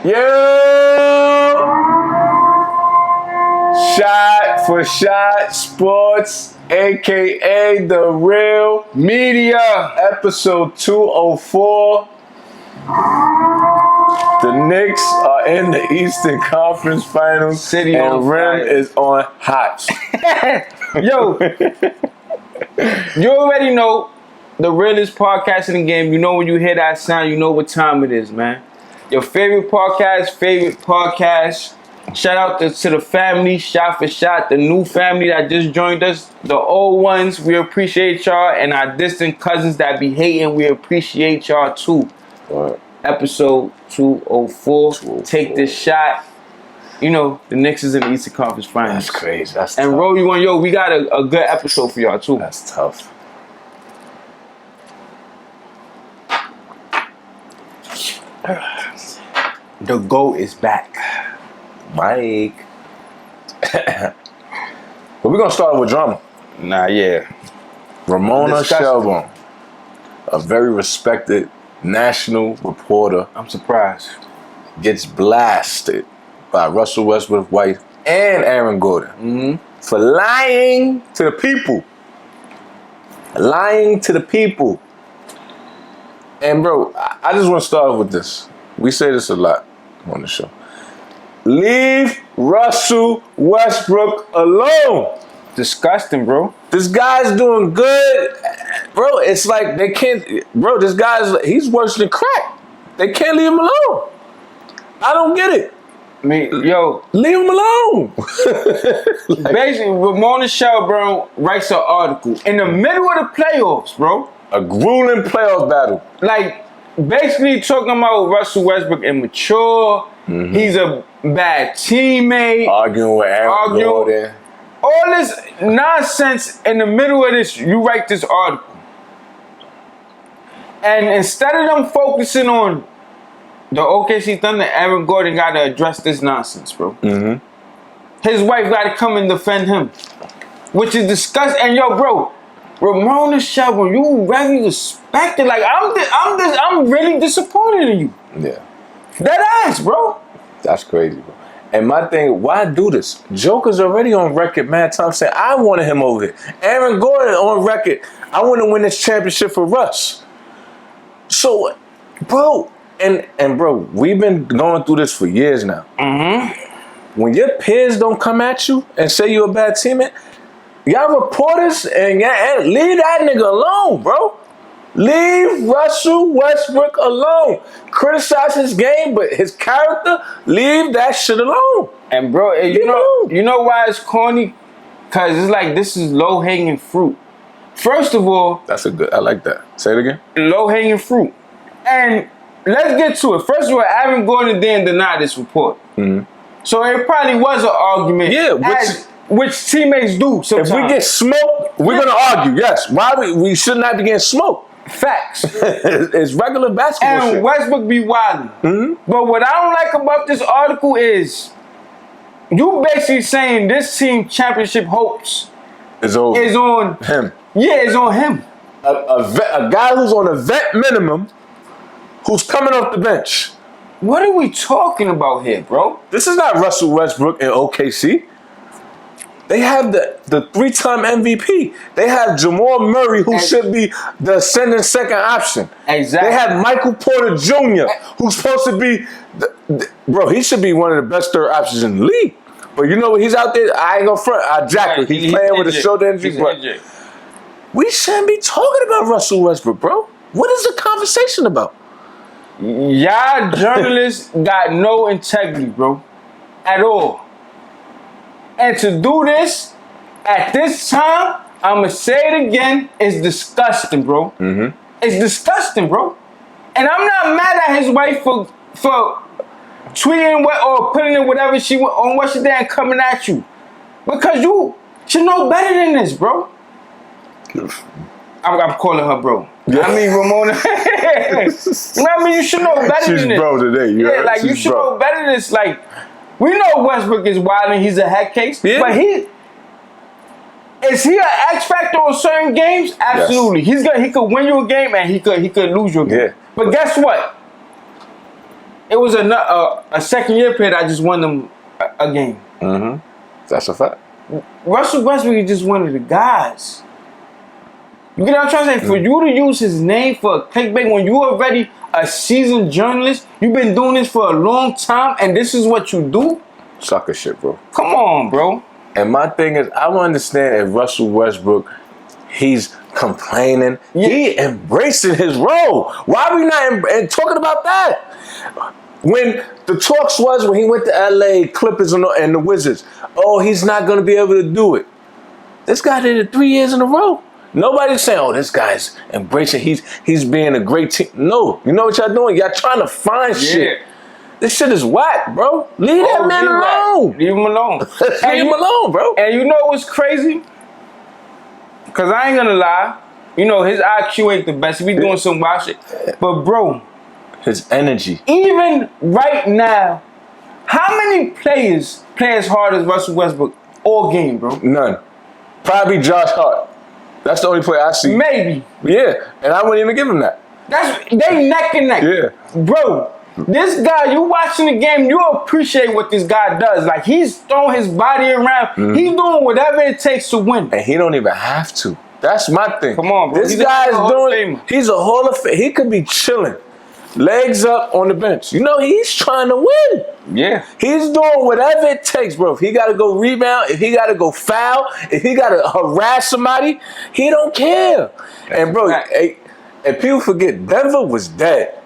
Yo! Shot for Shot Sports, aka The Real Media, episode 204. The Knicks are in the Eastern Conference Finals, City and on Rim fire. is on hot. Yo, you already know the realest podcast in the game. You know when you hear that sound, you know what time it is, man. Your favorite podcast. Shout out to the family, Shot for Shot, the new family that just joined us, the old ones. We appreciate y'all, and our distant cousins that be hating, we appreciate y'all too. Right. Episode 204. 204. Take this shot. You know, the Knicks is in the Eastern Conference Finals. That's crazy. That's And tough. roll you on, yo, we got a good episode for y'all too. That's tough. The GOAT is back. Mike. But we're going to start with drama. Nah, yeah. Ramona Disgusting. Shelburne, a very respected national reporter, I'm surprised. gets blasted by Russell Westbrook White and Aaron Gordon for lying to the people. Lying to the people. And bro, I just want to start with this. We say this a lot on the show. Leave Russell Westbrook alone. Disgusting, bro. This guy's doing good. Bro, it's like they can't, bro, this guy's, he's worse than crack. They can't leave him alone. I don't get it. I mean, yo, Leave him alone. basically, Ramona Shelburne writes an article in the middle of the playoffs, bro. A grueling playoff battle. Like, basically talking about Russell Westbrook immature. He's a bad teammate. Arguing with Aaron Gordon. All this nonsense in the middle of this, you write this article. And instead of them focusing on the OKC Thunder, Aaron Gordon got to address this nonsense, bro. His wife got to come and defend him, which is disgusting. And yo, bro, Ramona Shelburne, you very respected. Like I'm really disappointed in you. Yeah, That ass, bro. that's crazy, bro. And my thing, why do this? Joker's already on record mad time saying, I wanted him over here. Aaron Gordon on record, I want to win this championship for Russ. So, bro, and bro, we've been going through this for years now. When your peers don't come at you and say you're a bad teammate, y'all reporters and leave that nigga alone, bro. Leave Russell Westbrook alone. Criticize his game, but his character, leave that shit alone. And bro, you know why it's corny? Cause it's like this is low hanging fruit. First of all, That's a good, I like that. Say it again. low hanging fruit. And let's get to it. First of all, Aaron Gordon didn't deny this report. So it probably was an argument. Yeah, which teammates do sometimes. If we get smoked, we're gonna argue. Yes, why we should not be getting smoked. Facts. It's regular basketball And shit. Westbrook be wildin'. But what I don't like about this article is you basically saying this team championship hopes It's over. is on him. Yeah, it's on him. A guy who's on a vet minimum, who's coming off the bench. What are we talking about here, bro? This is not Russell Westbrook in OKC. They have the three-time MVP. They have Jamal Murray, who should be the ascending second option. Exactly. They have Michael Porter Jr., who's supposed to be, bro, he should be one of the best third options in the league. But you know what? He's out there. I ain't gonna front. Jackal. He's playing with a shoulder injury. But we shouldn't be talking about Russell Westbrook, bro. What is the conversation about? Y'all journalists got no integrity, bro. At all. And to do this at this time, I'ma say it again, it's disgusting, bro. It's disgusting, bro. And I'm not mad at his wife for tweeting or putting in whatever she on what she did and coming at you. Because you should know better than this, bro. I'm calling her bro. Yeah. I mean, Ramona. You know what I mean? You should know better She's than this. bro today. Yeah, like you should know better than this. Like, we know Westbrook is wild and he's a head case. Yeah. But is he an X factor on certain games? Absolutely. Yes. He could win you a game and he could lose you a game. Yeah. But guess what? It was a second-year player that just won them a game. Mm-hmm. That's a fact. Russell Westbrook is just one of the guys. You get what I'm trying to say? For you to use his name for clickbait when you already a seasoned journalist, you've been doing this for a long time, and this is what you do? Sucker shit, bro. Come on, bro. And my thing is, I don't understand if Russell Westbrook, he's complaining. Yeah. He embracing his role. Why are we not talking about that? When the talks was when he went to LA, Clippers and the Wizards, oh, he's not going to be able to do it. This guy did it 3 years in a row. Nobody's saying, oh, this guy's embracing, he's being a great team. No, you know what y'all doing? Y'all trying to find shit. This shit is whack, bro. Leave that man alone. Leave him alone. Leave him alone, bro. And you know what's crazy? Because I ain't gonna lie. You know, his IQ ain't the best. He be doing some wild shit. But, bro. His energy. Even right now, how many players play as hard as Russell Westbrook all game, bro? None. Probably Josh Hart. That's the only player I see. Maybe. Yeah, and I wouldn't even give him that. They neck and neck. Yeah. Bro, this guy, you watching the game, you appreciate what this guy does. Like, he's throwing his body around. Mm-hmm. He's doing whatever it takes to win. And he don't even have to. That's my thing. Come on, bro. This guy's doing, he's a Hall of Fame. He could be chilling. Legs up on the bench. You know, he's trying to win. Yeah. He's doing whatever it takes, bro. If he got to go rebound, if he got to go foul, if he got to harass somebody, he don't care. And, bro, and people forget, Denver was dead.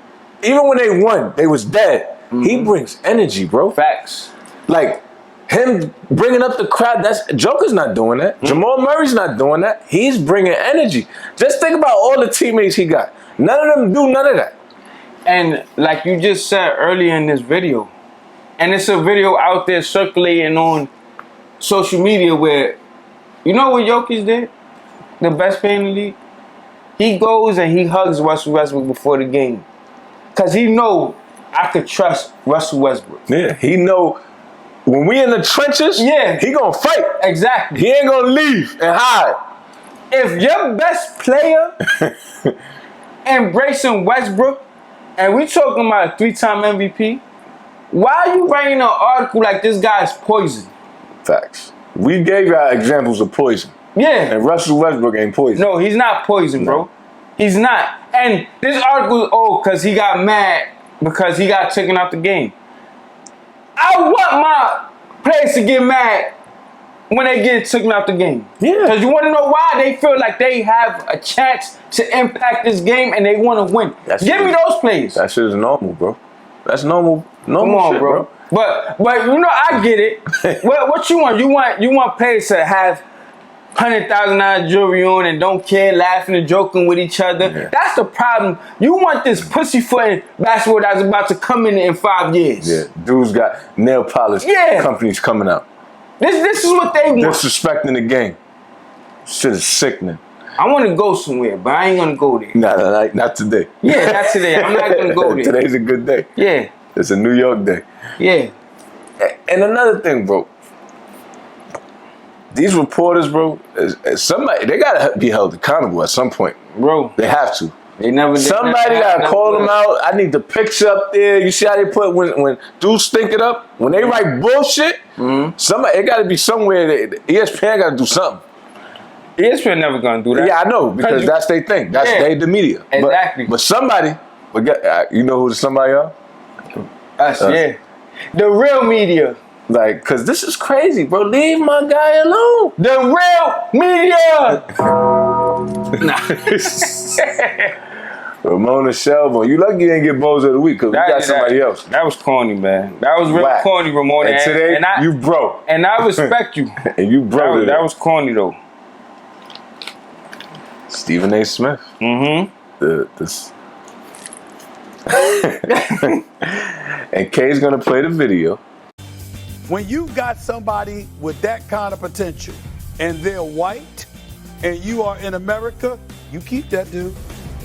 Even when they won, they was dead. Mm-hmm. He brings energy, bro. Facts. Like, him bringing up the crowd, Joker's not doing that. Mm-hmm. Jamal Murray's not doing that. He's bringing energy. Just think about all the teammates he got. None of them do none of that. And like you just said earlier in this video, and it's a video out there circulating on social media where, you know what Jokic did? The best player in the league? He goes and he hugs Russell Westbrook before the game. Because he know I could trust Russell Westbrook. Yeah, he know when we in the trenches, he gonna fight. Exactly. He ain't gonna leave and hide. If your best player embracing Westbrook, and we talking about a 3-time MVP, why are you writing an article like this guy's poison? Facts. We gave y'all examples of poison. Yeah. And Russell Westbrook ain't poison. No, he's not poison, bro. He's not. And this article, because he got mad because he got taken out the game. I want my players to get mad when they get taken out the game. Yeah. Because you want to know why? They feel like they have a chance to impact this game and they want to win. Give me those players. That shit is normal, bro. That's normal. Come on, shit, bro. But you know, I get it. What you want? You want players to have $100,000 jewelry on and don't care, laughing and joking with each other. Yeah. That's the problem. You want this pussyfoot basketball that's about to come in 5 years. Yeah, dudes got nail polish companies coming out. This is what they want. Disrespecting the game. Shit is sickening. I want to go somewhere, but I ain't gonna go there. Nah, not today. Yeah, not today. I'm not gonna go there. Today's a good day. Yeah. It's a New York day. Yeah. And another thing, bro. These reporters, bro, somebody, they gotta be held accountable at some point. Bro. They have to. They never. Somebody gotta call them out. I need the picture up there. You see how they put when dudes think it up? When they write bullshit, somebody, it gotta be somewhere that ESPN gotta do something. ESPN never gonna do that. Yeah, I know, because that's their thing. That's they the media. Exactly. But somebody, you know who the somebody are? Us, yeah. The real media. Like, cause this is crazy, bro. Leave my guy alone. The real media. Ramona Shelburne, you lucky you didn't get Bozo of the week because we got somebody else. That was corny, man. That was real corny, Ramona. And today, you broke. And I respect you. And you broke. That was corny though. Stephen A. Smith. And Kay's gonna play the video. When you got somebody with that kind of potential and they're white and you are in America, you keep that dude.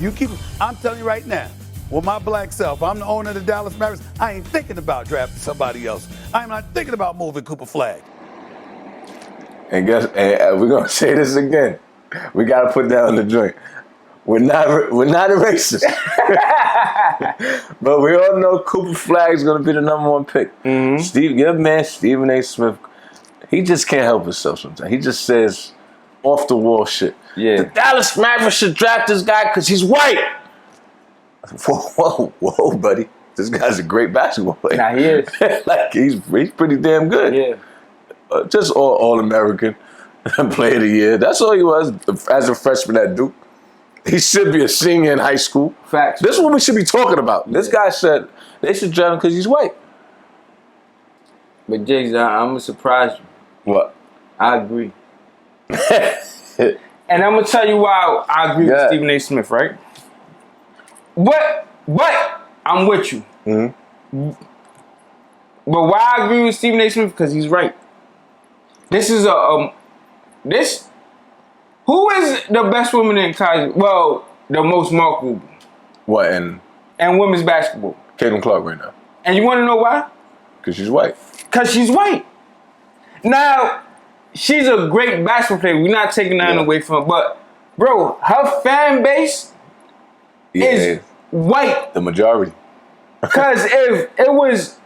You keep him. I'm telling you right now, with my black self, I'm the owner of the Dallas Mavericks. I ain't thinking about drafting somebody else. I'm not thinking about moving Cooper Flagg. And we're gonna say this again. We gotta put down the joint. We're not a racist. But we all know Cooper Flagg is going to be the #1 pick. Your man, Stephen A. Smith, he just can't help himself sometimes. He just says off the wall shit. Yeah. The Dallas Mavericks should draft this guy because he's white. Whoa, buddy. This guy's a great basketball player. Nah, he is. Like, he's pretty damn good. Yeah. Just all-American player of the year. That's all he was as a freshman at Duke. He should be a senior in high school. Facts. This is what we should be talking about. This guy said they should draft him because he's white. But Jiggs, I'm gonna surprise you. What? I agree. And I'm gonna tell you why I agree with Stephen A. Smith, right? But I'm with you. But why I agree with Stephen A. Smith? Because he's right. This is who is the best woman in college? Well, the most marketable. What, and women's basketball? Caitlin Clark right now. And you want to know why? Because she's white. Because she's white. Now, she's a great basketball player. We're not taking that away from her. But, bro, her fan base is white. The majority. Because if it was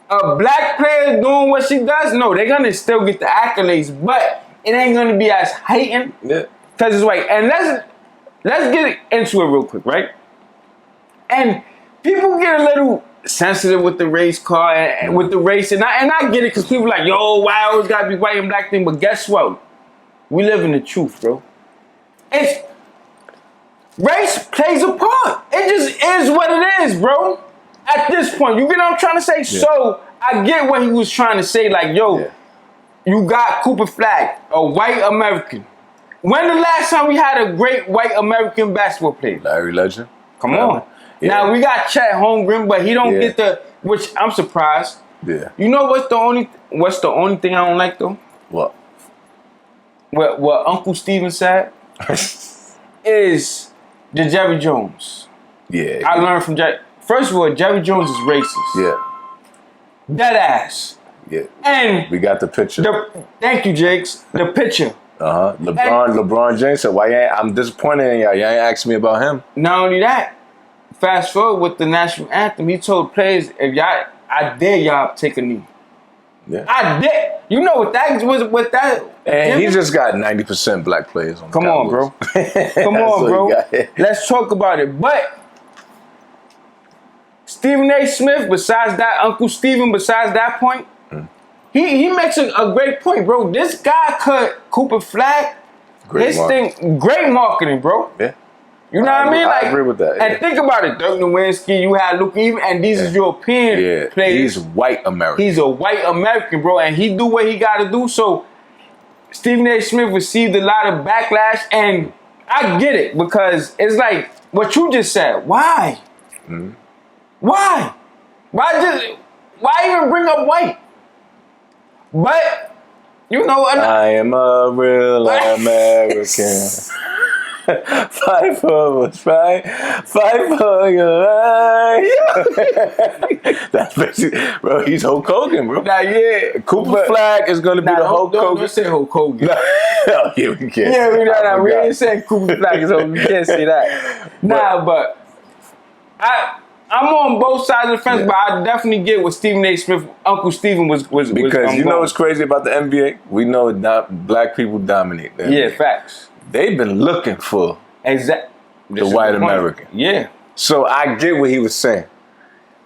a black player doing what she does, no, they're going to still get the accolades. But it ain't going to be as heightened because it's white. And let's get into it real quick, right? And people get a little sensitive with the race car and with the race. And I get it because people are like, yo, why I always got to be white and black thing? But guess what? We live in the truth, bro. Race plays a part. It just is what it is, bro. At this point, you get what I'm trying to say? Yeah. So I get what he was trying to say. Like, yo, you got Cooper Flagg, a white American. When the last time we had a great white American basketball player? Larry Legend. Come on. Yeah. Now we got Chet Holmgren, but he don't get the, which I'm surprised. Yeah. You know what's the only thing I don't like though? What? What Uncle Steven said is the Jerry Jones. Yeah. I learned from Jerry. First of all, Jerry Jones is racist. Yeah. Dead ass. Yeah. And we got the picture. Thank you, Jiggs. The picture. LeBron James said, "Why I'm disappointed in y'all. Y'all ain't asked me about him." Not only that, fast forward with the national anthem, he told players, "If y'all, I dare y'all take a knee." Yeah. I dare. You know what that was with that? And he just got 90% black players on the Come on, bro. Come on, bro. Let's talk about it. But Stephen A. Smith, besides that, Uncle Steven, besides that point, he makes a great point, bro. This guy cut Cooper Flagg. Great marketing, bro. Yeah. You know what I mean? Like, I agree with that. And think about it. Dirk Nowitzki, you had Luke Even, and these is European players. He's white American. He's a white American, bro, and he do what he got to do. So Stephen A. Smith received a lot of backlash, and I get it because it's like what you just said. Why? Why? Why even bring up white? But you know, I am a real American. Fight for us, right? Fight for your right. That's basically, bro. He's Hulk Hogan, bro. Nah, yeah. Cooper Flagg is gonna be the Hulk Hogan. Don't say Hulk Hogan. Oh, yeah, we can't. Yeah, we ain't saying Cooper Flagg is Hogan. We can't say that. But I'm on both sides of the fence, but I definitely get what Stephen A. Smith, Uncle Steven was because you know what's crazy about the NBA? We know that black people dominate. The NBA. Facts. They've been looking for the white American. Yeah. So I get what he was saying.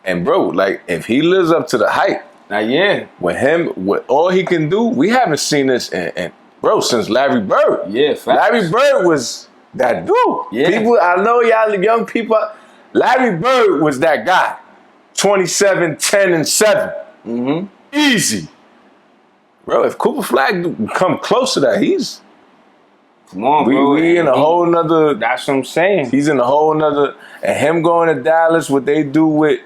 And bro, like if he lives up to the hype, with all he can do, we haven't seen this in bro since Larry Bird. Yeah, facts. Larry Bird was that dude. Yeah. People, I know y'all young people. Larry Bird was that guy. 27, 10, and 7. Easy. Bro, if Cooper Flagg come close to that, he's come on, bro. We in a whole nother. That's what I'm saying. He's in a whole nother. And him going to Dallas, what they do with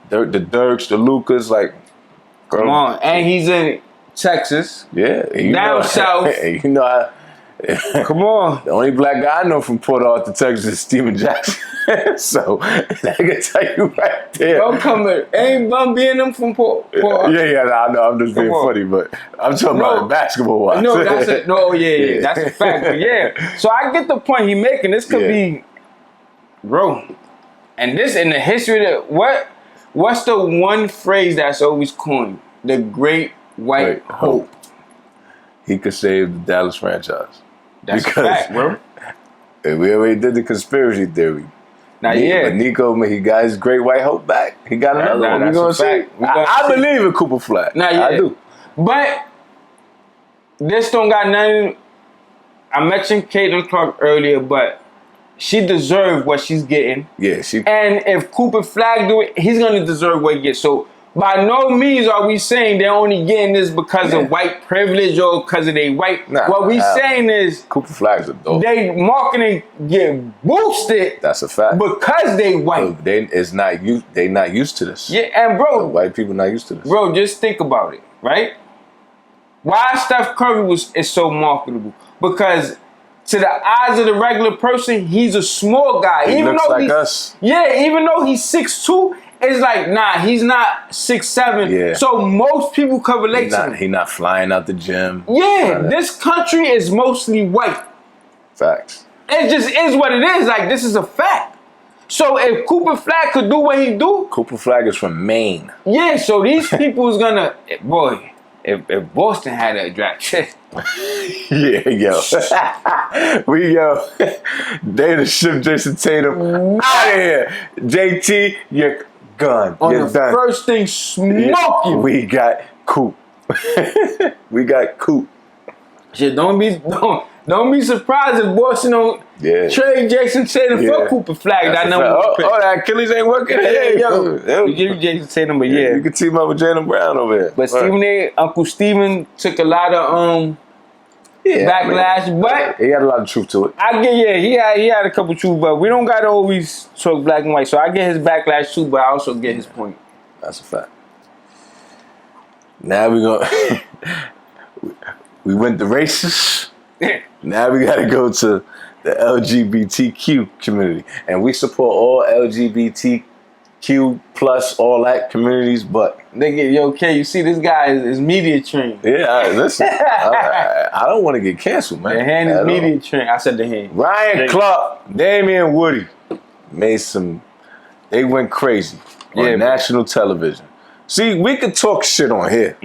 the Dirks, the Lucas, like. Come on. And he's in Texas. Yeah. Down south. You know, Come on. The only black guy I know from Port Arthur, Texas is Steven Jackson. So I can tell you right there. Don't come here. Ain't Bum being them from Port Arthur? Yeah, I know. I'm just being funny, but I'm talking about basketball wise. No, that's a fact. But yeah. So I get the point he making. This could be, bro. And this in the history of what's the one phrase that's always coined? The great white hope. He could save the Dallas franchise. That's a fact, bro. We already did the conspiracy theory. Now, But Nico, he got his great white hope back. He got another one. We're going to see. I believe in Cooper Flagg. I do. But this don't got nothing. I mentioned Caitlin Clark earlier, but she deserved what she's getting. Yeah, And if Cooper Flagg do it, he's going to deserve what he gets. So by no means are we saying they're only getting this because of white privilege or because of they white. What we saying is Cooper Flagg's a dope. They marketing get boosted. That's a fact. Because they white. They not used to this. Yeah, and bro, white people not used to this. Bro, just think about it, right? Why Steph Curry is so marketable? Because to the eyes of the regular person, he's a small guy. He looks like us. Yeah, even though he's 6'2", it's like, nah, he's not 6'7". Yeah. So most people can relate to him. He's not flying out the gym. Yeah, this country is mostly white. Facts. It just is what it is. Like, this is a fact. So if Cooper Flagg could do what he do. Cooper Flagg is from Maine. Yeah, so these people is gonna, boy, if Boston had that draft. Yeah, they to ship Jason Tatum out of here. JT, you're gone. You're done. First thing smoking. We got Coop. We got Coop. Shit, don't be surprised if Boston don't trade Jason Tatum for Cooper Flagg. That that Achilles ain't working. We give you Jason Tatum, but you can team up with Jaylen Brown over here. But Stephen A, Uncle Steven took a lot of backlash, but he had a lot of truth to it. He had a couple truth, but we don't gotta always talk black and white. So I get his backlash too, but I also get his point. That's a fact. Now we go. We went to races. Now we gotta go to the LGBTQ community, and we support all LGBTQ plus all that communities. But nigga, you see this guy is media trained. Yeah, listen, I don't want to get canceled, man. The hand is media trained. I said the hand. Ryan Clark, Damien Woody they went crazy on national television. See, we could talk shit on here.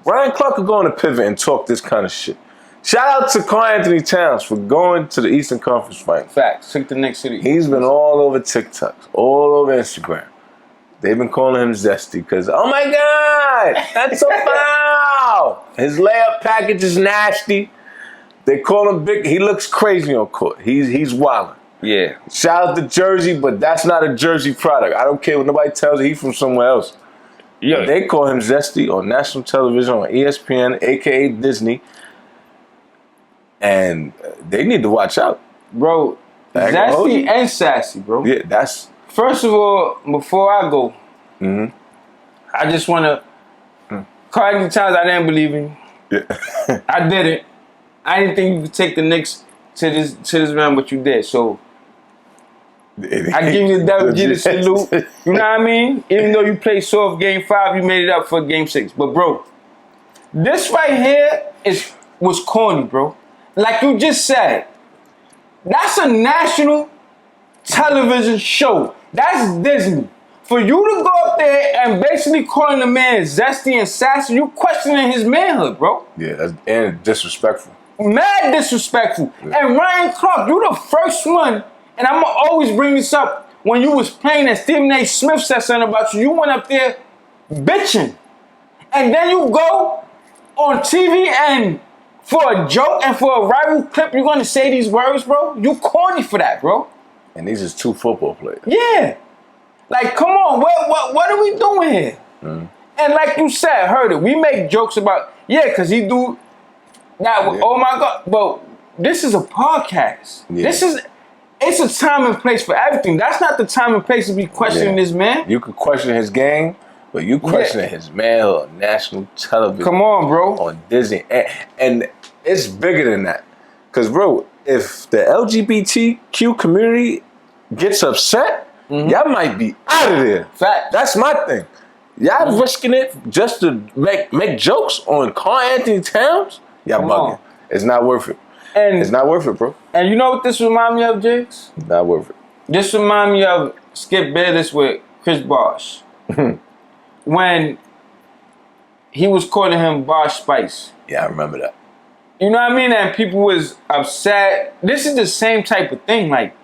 Ryan Clark could go on a pivot and talk this kind of shit. Shout out to Karl Anthony Towns for going to the Eastern Conference Finals. Facts. Took the next city. He's been all over TikTok, all over Instagram. They've been calling him Zesty because, oh my God, that's so foul. His layup package is nasty. They call him big. He looks crazy on court. He's wilding. Yeah. Shout out to Jersey, but that's not a Jersey product. I don't care what nobody tells you. He's from somewhere else. Yeah. They call him Zesty on national television on ESPN, a.k.a. Disney. And they need to watch out. Bro, Zesty and Sassy, bro. Yeah, that's... First of all, before I go, I just want to... Karl Anthony Towns, I didn't believe in you. Yeah. I didn't. I didn't think you could take the Knicks to this round, but you did. So... I give you the WG the salute. You know what I mean? Even though you played soft game 5, you made it up for game 6. But bro, this right here was corny, bro. Like you just said, that's a national television show. That's Disney. For you to go up there and basically calling the man Zesty and Sassy, you questioning his manhood, bro. Yeah, and disrespectful. Mad disrespectful. Yeah. And Ryan Clark, you the first one. And I'm going to always bring this up. When you was playing and Stephen A. Smith said something about you, you went up there bitching. And then you go on TV and for a joke and for a rival clip, you're going to say these words, bro? You corny for that, bro. And these is 2 football players. Yeah. Like, come on. What are we doing here? And like you said, heard it. We make jokes about, because he do that. Yeah. Oh, my God. But this is a podcast. Yeah. It's a time and place for everything. That's not the time and place to be questioning this man. You could question his game, but you questioning his manhood on national television. Come on, bro. On Disney. And it's bigger than that. Because, bro, if the LGBTQ community gets upset, y'all might be out of there. Fact. That's my thing. Y'all risking it just to make jokes on Karl Anthony Towns? Y'all bugging. It's not worth it. And it's not worth it, bro. And you know what this remind me of, Jiggs? Not worth it. This remind me of Skip Bayless with Chris Bosh. When he was calling him Bosh Spice. Yeah, I remember that. You know what I mean? And people was upset. This is the same type of thing. Like,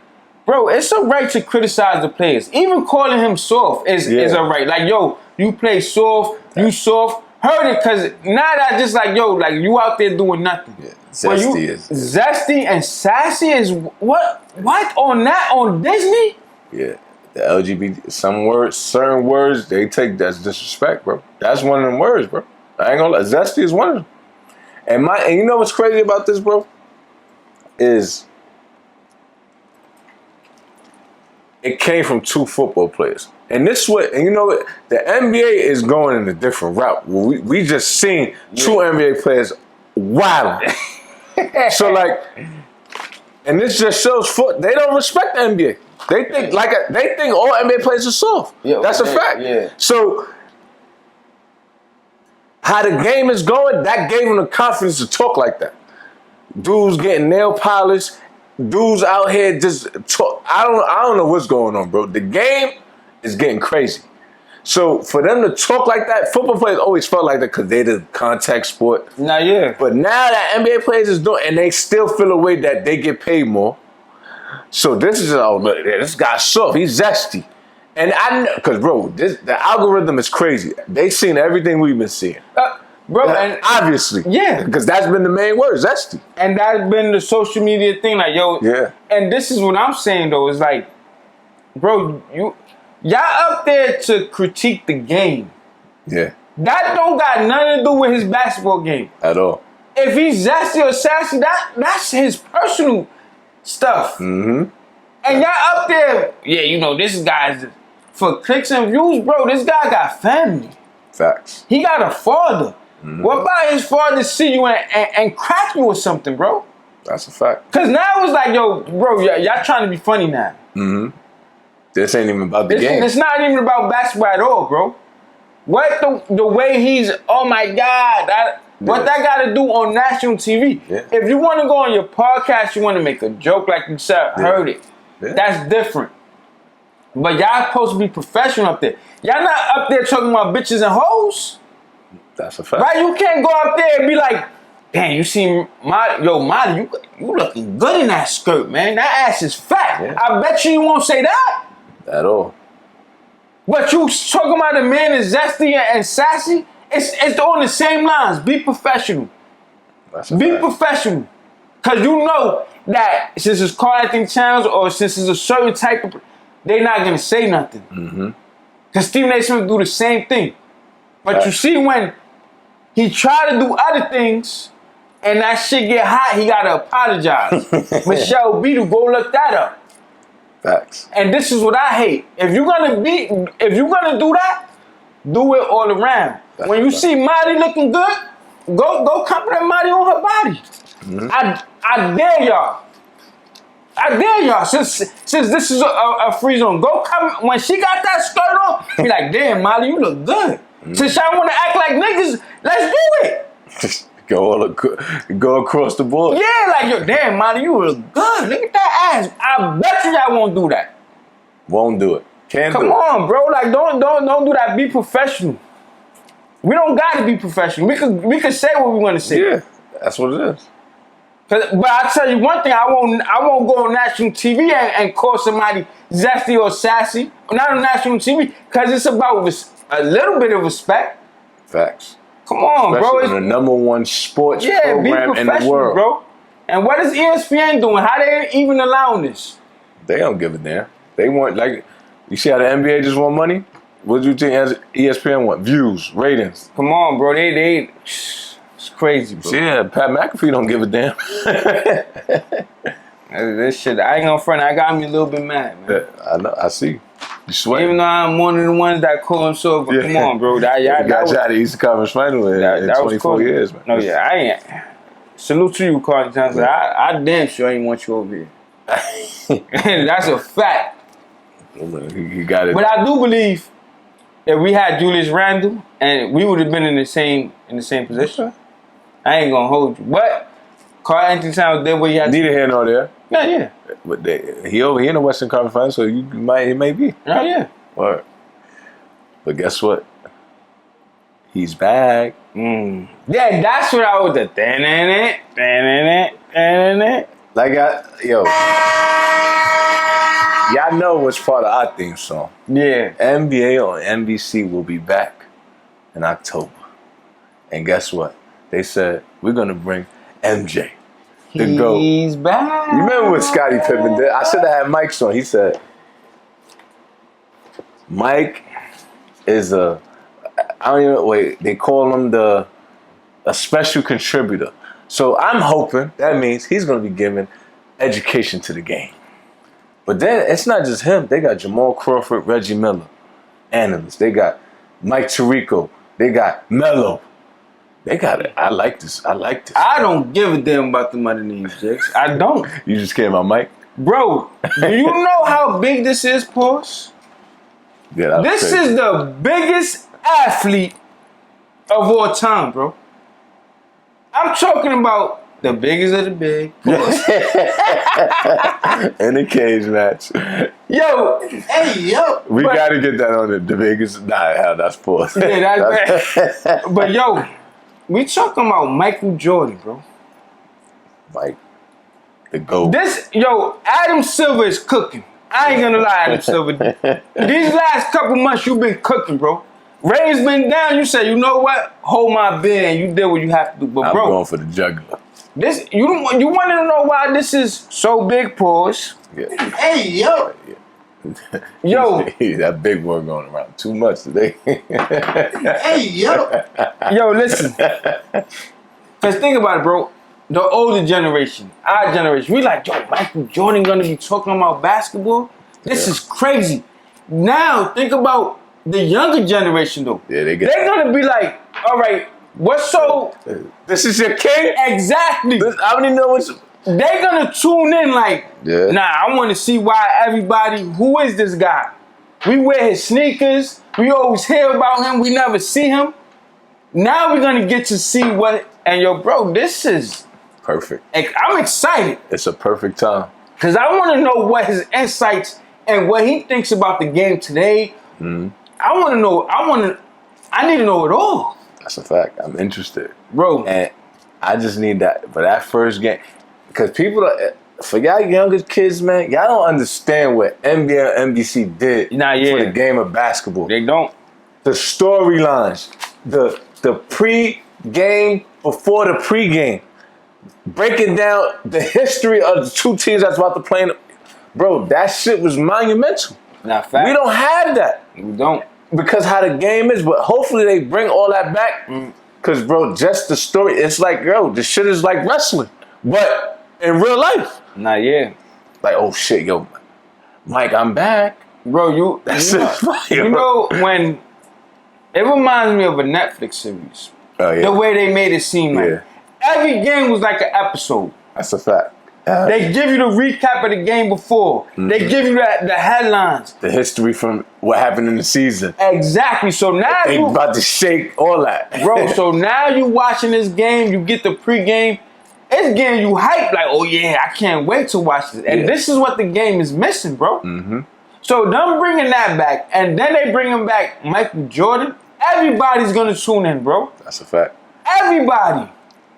bro, it's a right to criticize the players. Even calling him soft is a right. Like, yo, you play soft, you soft. Heard it, because now that just like, yo, like you out there doing nothing. Yeah. Zesty and sassy is what? What on Disney? Yeah. The LGBT, certain words, they take that's disrespect, bro. That's one of them words, bro. I ain't gonna lie. Zesty is one of them. And you know what's crazy about this, bro? Is it came from two football players. And this and you know what? The NBA is going in a different route. We just seen two NBA players wilding. So like, and this just shows they don't respect the NBA. They think all NBA players are soft. Yeah, that's a fact. Yeah. So how the game is going, that gave them the confidence to talk like that. Dudes getting nail polish, dudes out here just talk. I don't know what's going on, bro. The game is getting crazy. So for them to talk like that, football players always felt like that because they the contact sport. Nah, yeah. But now that NBA players is doing, and they still feel a way that they get paid more. So this is look, this guy's soft. He's zesty, and I know because bro, the algorithm is crazy. They seen everything we've been seeing, bro, and obviously, because that's been the main word, zesty, and that's been the social media thing. Like, yo, and this is what I'm saying though. Is like, bro, y'all up there to critique the game. Yeah. That don't got nothing to do with his basketball game. At all. If he's zesty or sassy, that's his personal stuff. Mm-hmm. And y'all up there, you know, this guy's for clicks and views, bro, this guy got family. Facts. He got a father. Mm-hmm. What about his father see you and crack you or something, bro? That's a fact. Because now it's like, yo, bro, y'all trying to be funny now. Mm-hmm. This ain't even about the game. It's not even about basketball at all, bro. What the way he's, oh my God, what that got to do on national TV? Yeah. If you want to go on your podcast, you want to make a joke like you said, heard it. Yeah. That's different. But y'all supposed to be professional up there. Y'all not up there talking about bitches and hoes. That's a fact. Right? You can't go up there and be like, damn, you see, Molly, you looking good in that skirt, man. That ass is fat. Yeah. I bet you won't say that. At all. But you talking about a man is zesty and sassy? It's on the same lines. Be professional. Be professional. Because you know that since it's Karl Anthony Towns or since it's a certain type of, they're not going to say nothing. Mm-hmm. Because Stephen A. Smith do the same thing. But you see when he try to do other things and that shit get hot, he got to apologize. Michelle B. to go look that up. Facts. And this is what I hate. If you're gonna do that, do it all around. That's when you see Marty looking good, go compliment Marty on her body. Mm-hmm. I dare y'all. I dare y'all. Since this is a free zone, go come when she got that skirt on. Be like, damn, Marty, you look good. Mm-hmm. Since y'all want to act like niggas, let's do it. Go across the board. Yeah, like, yo, damn, Molly, you look good. Look at that ass. I bet you y'all won't do that. Won't do it. Can't do it. Come on, bro. Like, don't do that. Be professional. We don't gotta be professional. We could say what we want to say. Yeah, that's what it is. But I tell you one thing, I won't go on national TV and call somebody zesty or sassy. Not on national TV, because it's about a little bit of respect. Facts. Come on, especially bro. It's the number one sports program in the world. Bro. And what is ESPN doing? How they even allowing this? They don't give a damn. They want, like, you see how the NBA just want money? What do you think ESPN want? Views, ratings. Come on, bro. They it's crazy, bro. Yeah, Pat McAfee don't give a damn. This shit, I ain't gonna front. I got me a little bit mad, man. Yeah, I know. I see. You sweat. Even though I'm one of the ones that call himself, but come on, bro. That got you out of Eastern Conference Final in 24 cool. years, man. No, yeah, I ain't. salute to you, Karl Anthony Towns. I damn sure ain't want you over here. That's a fact. You got it. But I do believe if we had Julius Randle and we would have been in the same position. I ain't gonna hold you. But Karl Anthony Towns did what he had to do. Neither here nor there. Yeah. But he over here in the Western Conference Finals, so it may be. Yeah. All right. But guess what? He's back. Yeah, that's what I was at. Like y'all know what's part of our theme song. Yeah. NBA on NBC will be back in October. And guess what? They said, we're going to bring MJ. He's back. You remember what Scottie Pippen did? I should have had Mike's on. He said, Mike is they call him a special contributor. So I'm hoping that means he's going to be giving education to the game. But then it's not just him. They got Jamal Crawford, Reggie Miller, analysts. They got Mike Tirico. They got Melo. They got it. I like this. I don't give a damn about the money names, Jiggs. I don't. You just came out, Mike? Bro, do you know how big this is, Pauls? Yeah, this is the biggest athlete of all time, bro. I'm talking about the biggest of the big. In the cage match. Yo. We got to get that on the biggest. Nah, that's Pauls. Yeah, that's bad. But yo, we talking about Michael Jordan, bro. Mike, the GOAT. Adam Silver is cooking. I ain't gonna lie, Adam Silver. These last couple months, you've been cooking, bro. Ratings been down. You say, you know what? Hold my beer, and you did what you have to do. But I'm bro, going for the juggler. This you want to know why this is so big, Pauls? Yeah. Hey yo. Yo, that big word going around too much today. Hey yo, listen. Cause think about it, bro. The older generation, our generation, we like, yo, Michael Jordan gonna be talking about basketball? This is crazy. Now think about the younger generation though. Yeah, they're gonna be like, all right, what's so? This is your king? Exactly. I don't even know what's. They're gonna tune in like, nah, I want to see why everybody. Who is this guy? We wear his sneakers. We always hear about him. We never see him. Now we're gonna get to see what. And yo, bro, this is perfect. I'm excited. It's a perfect time. Cause I want to know what his insights and what he thinks about the game today. Mm-hmm. I want to know. I need to know it all. That's a fact. I'm interested, bro. And I just need that for that first game. Because for y'all younger kids, man, y'all don't understand what NBA and NBC did for the game of basketball. They don't. The storylines, the pre-game before the pre-game, breaking down the history of the two teams that's about to play. Bro, that shit was monumental. Not fact. We don't have that. We don't. Because how the game is, but hopefully they bring all that back. Because, bro, just the story, it's like, yo, this shit is like wrestling. But in real life. Nah, yeah. Like, oh shit, yo, Mike, I'm back. Bro, you know when it reminds me of a Netflix series. Oh, yeah. The way they made it seem like every game was like an episode. That's a fact. They give you the recap of the game before. Mm-hmm. They give you the headlines. The history from what happened in the season. Exactly. So now they about to shake all that. Bro, so now you watching this game, you get the pregame. It's getting you hyped like, oh yeah, I can't wait to watch this. And this is what the game is missing, bro. Mm-hmm. So them bringing that back, and then they bringing back Michael Jordan, everybody's going to tune in, bro. That's a fact. Everybody.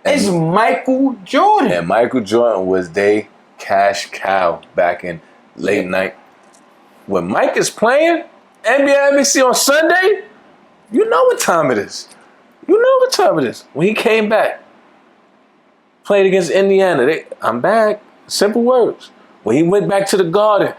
It's Michael Jordan. And Michael Jordan was their cash cow back in late night. When Mike is playing NBA NBC on Sunday, you know what time it is. You know what time it is. When he came back, played against Indiana. I'm back. Simple words. When he went back to the Garden,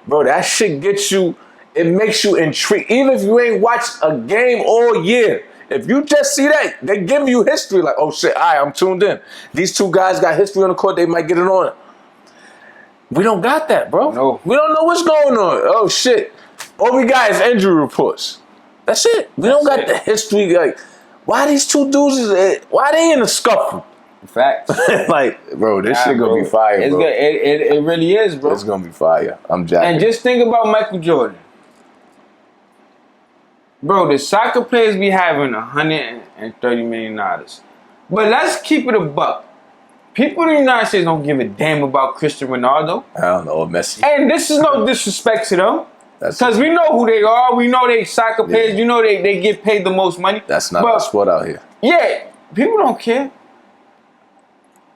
bro, that shit gets you, it makes you intrigued. Even if you ain't watched a game all year, if you just see that, they give you history. Like, oh shit, all right, I'm tuned in. These two guys got history on the court. They might get it on. We don't got that, bro. No. We don't know what's going on. Oh shit. All we got is injury reports. That's it. We don't got the history. Like, why these two dudes, why they in a scuffle? Facts. Like, bro, this shit gonna be fire, It's bro. good. It really is, bro. It's gonna be fire. I'm jacking. And just think about Michael Jordan. Bro, the soccer players be having $130 million. But let's keep it a buck. People in the United States don't give a damn about Cristiano Ronaldo. I don't know, Messi. And this is no disrespect to them. That's Because we know who they are. We know they soccer players. Yeah. You know they get paid the most money. That's not But, the sport out here. yeah, people don't care.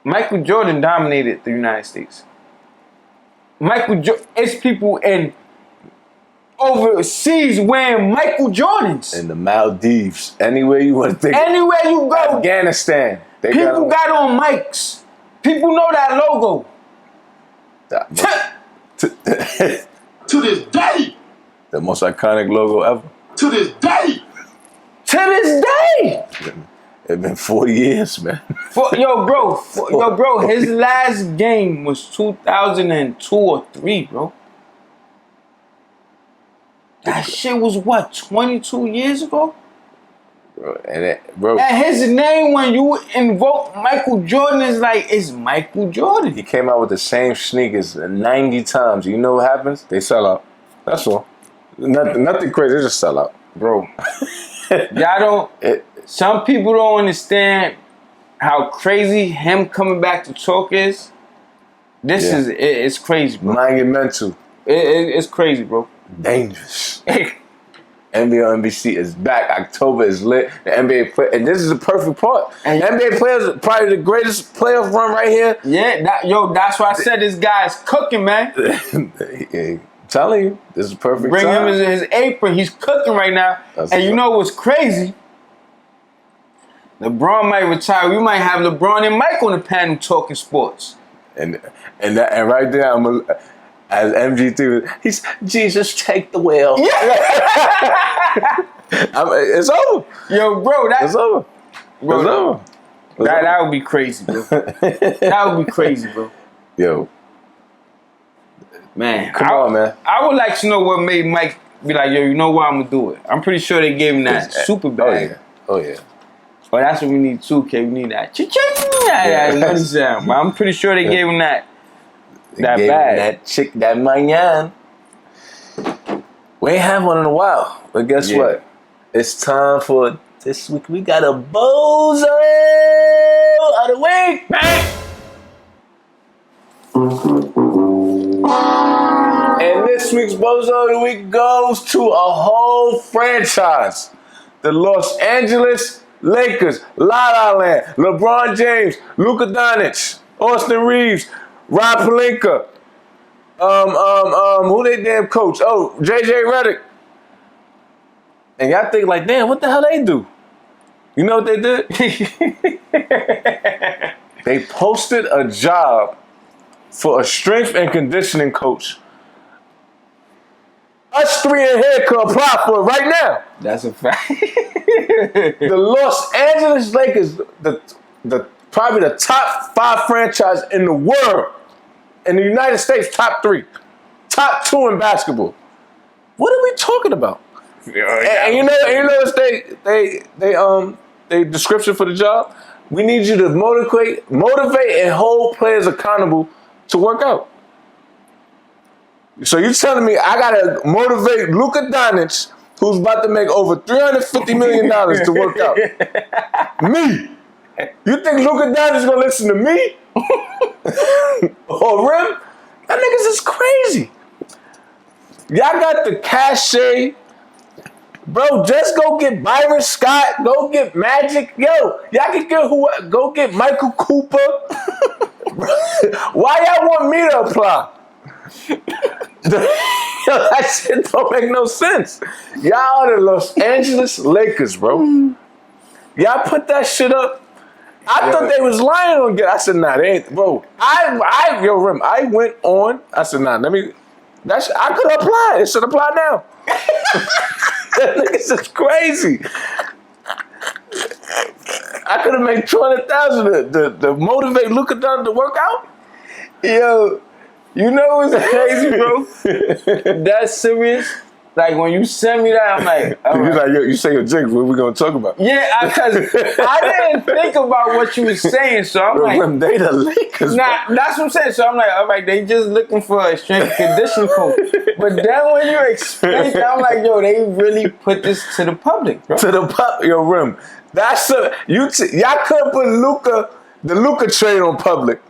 Michael Jordan dominated the United States. It's people in overseas wearing Michael Jordans. In the Maldives, anywhere you want to think. Anywhere you go, Afghanistan. They people got on mics. People know that logo. To this day. The most iconic logo ever. To this day. To this day. It's been 40 years, man. Yo, bro, his last game was 2002 or 3, bro. That shit was what, 22 years ago? Bro, And his name, when you invoke Michael Jordan, is like, it's Michael Jordan. he came out with the same sneakers 90 times. You know what happens? They sell out. That's all. Nothing crazy. They just sell out. Bro, y'all don't... Some people don't understand how crazy him coming back to talk is. It's crazy, bro. Monumental. It's crazy, bro. Dangerous. NBA on NBC is back. October is lit. The NBA play, and this is the perfect part. And NBA players probably the greatest playoff run right here. Yeah, that's why I said this guy is cooking, man. I'm telling you, this is perfect. Bring time. him his apron. He's cooking right now. And you know what's crazy? LeBron might retire. We might have LeBron and Mike on the panel talking sports. And right there, as MG3, he's Jesus, take the wheel. Yeah. It's over. Yo, bro, it's over. Bro, it's over. That would be crazy, bro. That would be crazy, bro. Yo, man, come on, man. I would like to know what made Mike be like, yo, you know what, I'm gonna do it. I'm pretty sure they gave him that super bag. Oh yeah. But that's what we need too, K. We need that cha-ching, that money sound. But I'm pretty sure they gave him that bag. That chick, that manyan. We ain't had one in a while. But guess what? It's time for this week. We got a Bozo of the week. And this week's Bozo of the week goes to a whole franchise. The Los Angeles Lakers, La La Land, LeBron James, Luka Doncic, Austin Reeves, Rob Pelinka, who they damn coach? Oh, JJ Redick. And y'all think like, damn, what the hell they do? You know what they did? They posted a job for a strength and conditioning coach. Us three in here could apply for it right now. That's a fact. The Los Angeles Lakers, the probably the top 5 franchise in the world. In the United States, top 3. Top 2 in basketball. What are we talking about? And you know what's they description for the job? We need you to motivate and hold players accountable to work out. So you telling me I gotta motivate Luka Doncic, who's about to make over $350 million to work out? Me? You think Luka Doncic is gonna listen to me? Or Rim? That niggas is crazy. Y'all got the cachet. Bro, just go get Byron Scott. Go get Magic. Yo, y'all can go get Michael Cooper. Why y'all want me to apply? That shit don't make no sense. Y'all are the Los Angeles Lakers, bro. Y'all put that shit up. I thought they was lying on it. I said, nah, they ain't, bro. Rim, I went on. I said, nah, I could apply. It should apply now. That niggas is crazy. I could have made $200,000 to motivate Luka Doncic to work out. Yo, you know what's crazy, bro? That's serious. Like when you send me that, I'm like, all You're right. like, yo, you say your Jiggs, what we gonna talk about? Yeah, because I didn't think about what you was saying, so I'm like, Them, they the Lakers. nah, that's what I'm saying. So I'm like, all right, they just looking for a strength and conditioning coach. But then when you explain that, I'm like, yo, they really put this to the public, bro. To the pop, your rim. That's y'all couldn't put the Luka trade on public,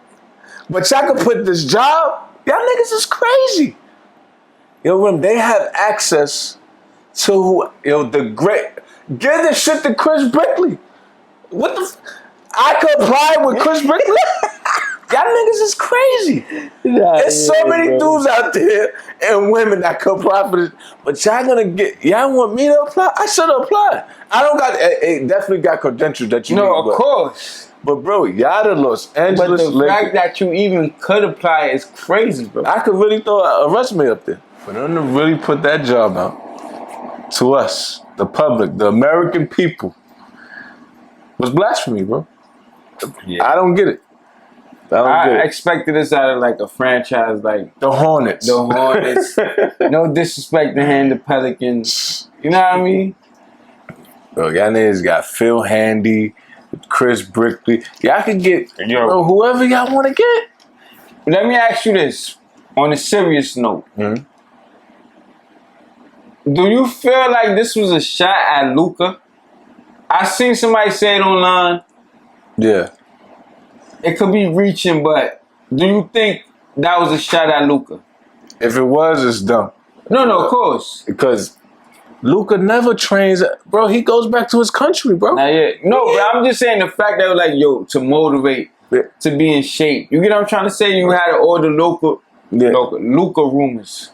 but y'all could put this job. Y'all niggas is crazy. Yo, rim, they have access to the great. Give this shit to Chris Brickley. What the? I could apply with Chris Brickley. Y'all niggas is crazy. There's so many dudes out there and women that could apply for this, but y'all want me to apply? I should have applied. I don't got it. Definitely got credentials that you need. No, of course. But bro, y'all the Los Angeles But the fact that you even could apply is crazy, bro. I could really throw a resume up there. For them to really put that job out to us, the public, the American people, was blasphemy, bro. Yeah. I don't get it. I expected this out of like a franchise like the Hornets. The Hornets. No disrespect to him, the Pelicans. You know what I mean? Bro, y'all niggas got Phil Handy, Chris Brickley. Y'all can get bro, whoever y'all want to get. Let me ask you this on a serious note. Mm-hmm. Do you feel like this was a shot at Luka? I seen somebody say it online. Yeah. It could be reaching, but do you think that was a shot at Luka? If it was, it's dumb. No, of course. Because Luka never trains. Bro, he goes back to his country, bro. Not yet. No, but I'm just saying the fact that like, yo, to motivate, to be in shape. You get what I'm trying to say? You had all the local Luka rumors.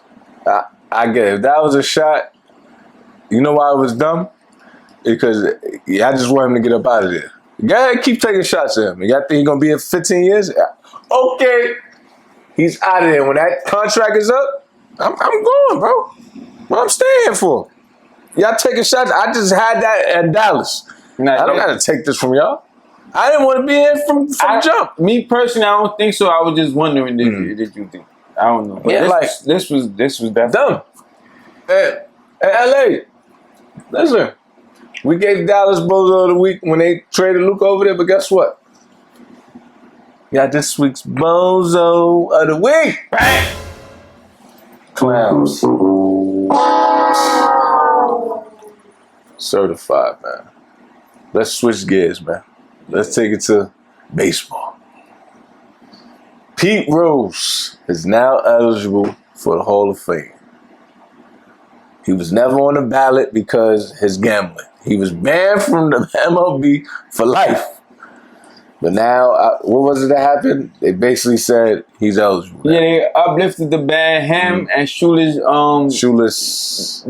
I get it. If that was a shot, you know why it was dumb? Because I just want him to get up out of there. You gotta keep taking shots at him. You think he's gonna be in 15 years? Okay. He's out of there. When that contract is up, I'm going, bro. What I'm staying for? Y'all taking shots. I just had that in Dallas. I don't gotta take this from y'all. I didn't want to be in from jump. Me personally, I don't think so. I was just wondering did you think? I don't know. But Yeah, this was definitely dumb. Hey, LA, listen. We gave Dallas Bozo of the week when they traded Luka over there, but guess what? Got this week's Bozo of the week. Bang! Clowns. Certified, man. Let's switch gears, man. Let's take it to baseball. Pete Rose is now eligible for the Hall of Fame. He was never on the ballot because his gambling. He was banned from the MLB for life. But now, what was it that happened? They basically said he's eligible. Yeah, they uplifted the ban. Him and Shoeless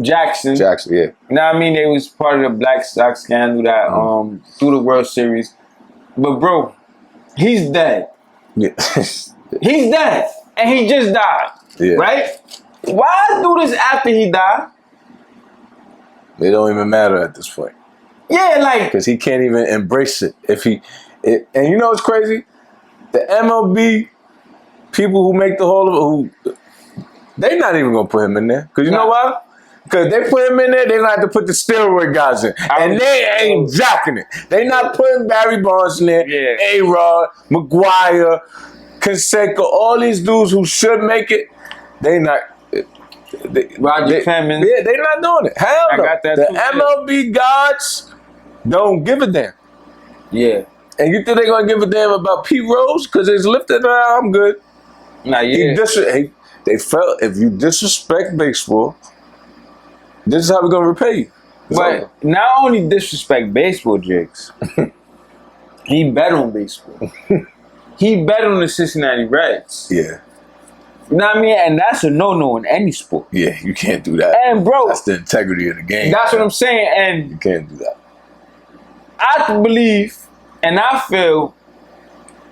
Jackson. Jackson, yeah. You know what I mean? They was part of the Black Sox scandal that through the World Series. But bro, he's dead. Yeah. He's dead. And he just died. Yeah. Right? Why do this after he died? It don't even matter at this point. Yeah, like, because he can't even embrace it. And you know what's crazy? The MLB people who make the they're not even gonna put him in there. Because you know why? Because they put him in there, they're gonna have to put the steroid guys in, and they ain't jocking it. They not putting Barry Bonds in there, A-Rod, McGuire, Canseco, all these dudes who should make it. They not. Roger Clemens. Yeah, they not doing it. Hell no. Got that the too, MLB gods don't give a damn. Yeah. And you think they're gonna give a damn about Pete Rose because he's lifted? I'm good. Nah, yeah. They felt if you disrespect baseball, this is how we're gonna repay you. But not only disrespect baseball, Jiggs. He bet on baseball. He bet on the Cincinnati Reds. Yeah. You know what I mean? And that's a no-no in any sport. Yeah, you can't do that. And bro, that's the integrity of the game. That's what I'm saying. And you can't do that. I believe and I feel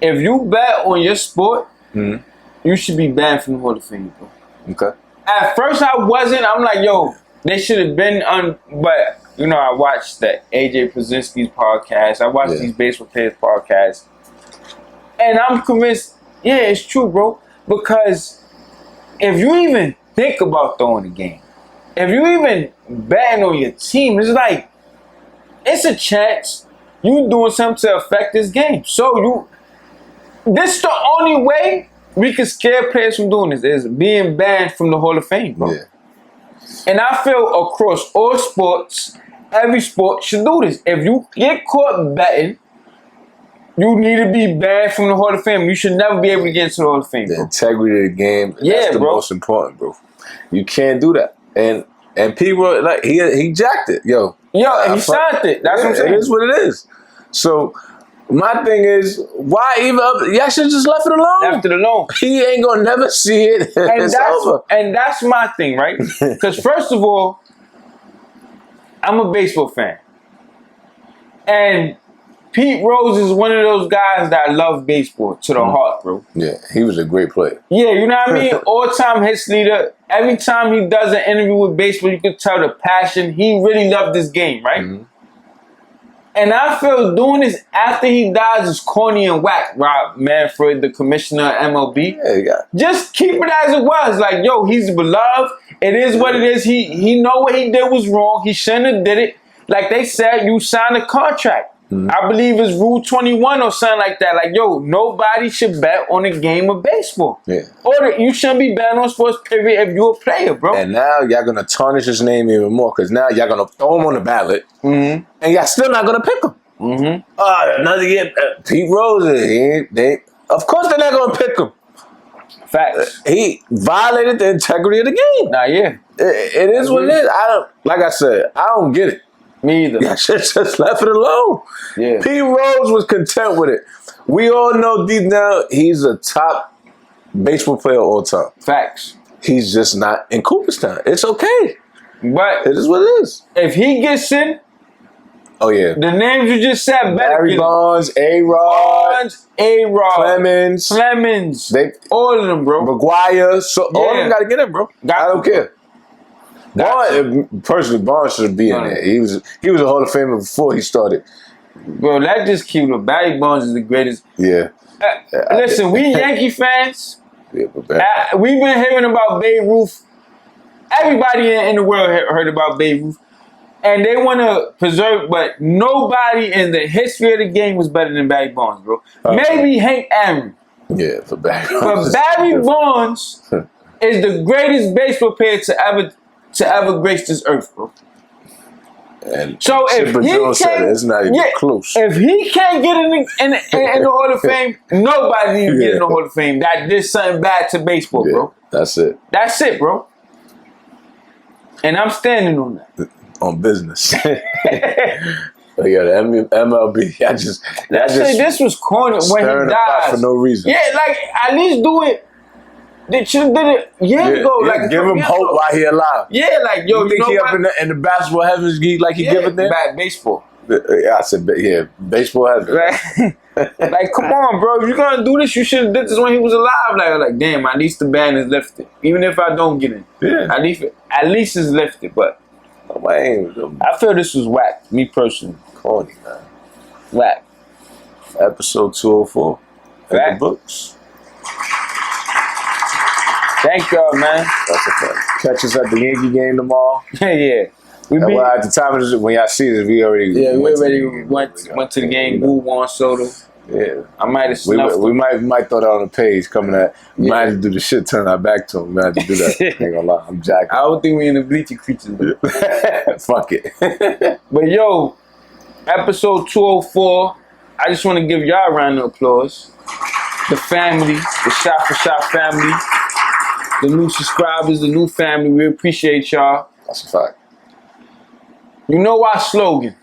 if you bet on your sport, you should be banned from the Hall of Fame, bro. Okay. At first I wasn't. I'm like, yo, they should have been on. But you know, I watched the AJ Przinsky's podcast. I watched these baseball players podcasts, and I'm convinced. Yeah, it's true, bro. Because if you even think about throwing a game, if you even betting on your team, it's like, it's a chance you doing something to affect this game. So this the only way we can scare players from doing this is being banned from the Hall of Fame, bro. Yeah. And I feel across all sports, every sport should do this. If you get caught betting, you need to be banned from the Hall of Fame. You should never be able to get into the Hall of Fame, The bro. integrity of the game, Yeah, that's the bro. most important, bro. You can't do that. And people, like, he jacked it, yo. He signed it. That's what I'm saying. It is what it is. So, my thing is, why even up? Y'all should just left it alone. Left it alone. He ain't gonna never see it. It's over. And that's my thing, right? Because first of all, I'm a baseball fan. And Pete Rose is one of those guys that love baseball to the heart, bro. Yeah, he was a great player. Yeah, you know what I mean? All-time hits leader. Every time he does an interview with baseball, you can tell the passion. He really loved this game, right? Mm-hmm. And I feel doing this after he dies is corny and whack. Rob Manfred, the commissioner of MLB. Yeah. Just keep it as it was. Like, yo, he's beloved. It is what it is. He know what he did was wrong. He shouldn't have did it. Like they said, you signed a contract. Mm-hmm. I believe it's Rule 21 or something like that. Like, yo, nobody should bet on a game of baseball. Yeah. Or you shouldn't be betting on sports, period, if you're a player, bro. And now y'all gonna tarnish his name even more because now y'all gonna throw him on the ballot, and y'all still not gonna pick him. Another year, Pete Rose. Of course they're not gonna pick him. Facts. He violated the integrity of the game. Nah, yeah. It is what it is. Like I said, I don't get it. Me either. Y'all should just left it alone. Yeah. Pete Rose was content with it. We all know deep down he's a top baseball player of all time. Facts. He's just not in Cooperstown. It's okay. But it is what it is. If he gets in, oh yeah, the names you just said better. Barry Bonds, A-Rod, Clemens. All of them, bro. McGuire. So all of them got to get in, bro. I don't care. Personally, Bonds should be in there. He was a Hall of Famer before he started. Bro, that just keep it. Barry Bonds is the greatest. Yeah. Listen, we Yankee fans. Yeah, we've been hearing about Babe Ruth. Everybody in the world heard about Babe Ruth. And they want to preserve, but nobody in the history of the game was better than Barry Bonds, bro. Maybe Hank Aaron. Yeah, for Barry Bonds. But Barry Bonds is the greatest baseball player to ever grace this earth, bro. And so if he can't, it's not even close. If he can't get in the Hall of Fame, nobody needs to get in the Hall of Fame. That did something bad to baseball, bro. That's it. That's it, bro. And I'm standing on that. On business. But yeah, the MLB. This was corny when he died for no reason. Yeah, like at least do it. They should have did it years ago. Yeah, like give him hope while he alive. Yeah, like yo, you think he up in the basketball heavens? Like he give it there? Bad baseball. I said, baseball heavens. Like, come on, bro. If you're gonna do this, you should have did this when he was alive. Like, damn, at least the ban is lifted. Even if I don't get in, at least it's lifted. But I feel this was whack. Me personally, corny, man. Whack. Episode 204. In the books. Thank y'all, man. That's a fact. Catch us at the Yankee game tomorrow. Yeah. Well, at the time of this, when y'all see this, we already went to the game. Boo won soda. Yeah, I might have snuffed. We might throw that on the page coming at. We might have to do the shit, turn our back to him. We might have to do that. Ain't gonna lie, I'm jacking. I don't think we in the bleaching creatures. Fuck it. But yo, episode 204. I just want to give y'all a round of applause. The family, the Shot for Shot family, the new subscribers, the new family. We appreciate y'all. That's a fact. You know our slogan.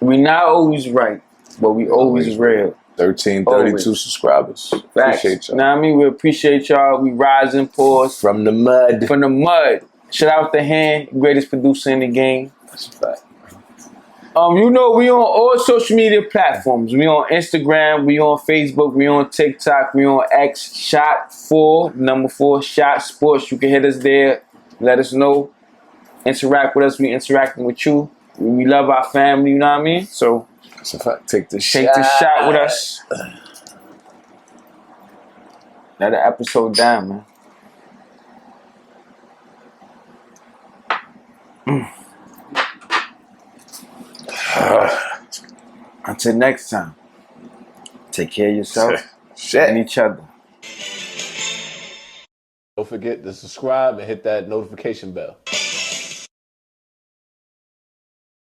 We not always right, but we always real. 1332 subscribers. Appreciate y'all. Know what I mean? We appreciate y'all. We rising pause. From the mud. From the mud. Shout out to Han, greatest producer in the game. That's a fact. You know, we on all social media platforms. We on Instagram, we on Facebook, we on TikTok, we on X, Shot 4, number 4, Shot Sports. You can hit us there. Let us know. Interact with us. We interacting with you. We love our family, you know what I mean? So that's a fact. Take the shot with us. Another episode down, man. Until next time, take care of yourself Shit. and each other. Don't forget to subscribe and hit that notification bell.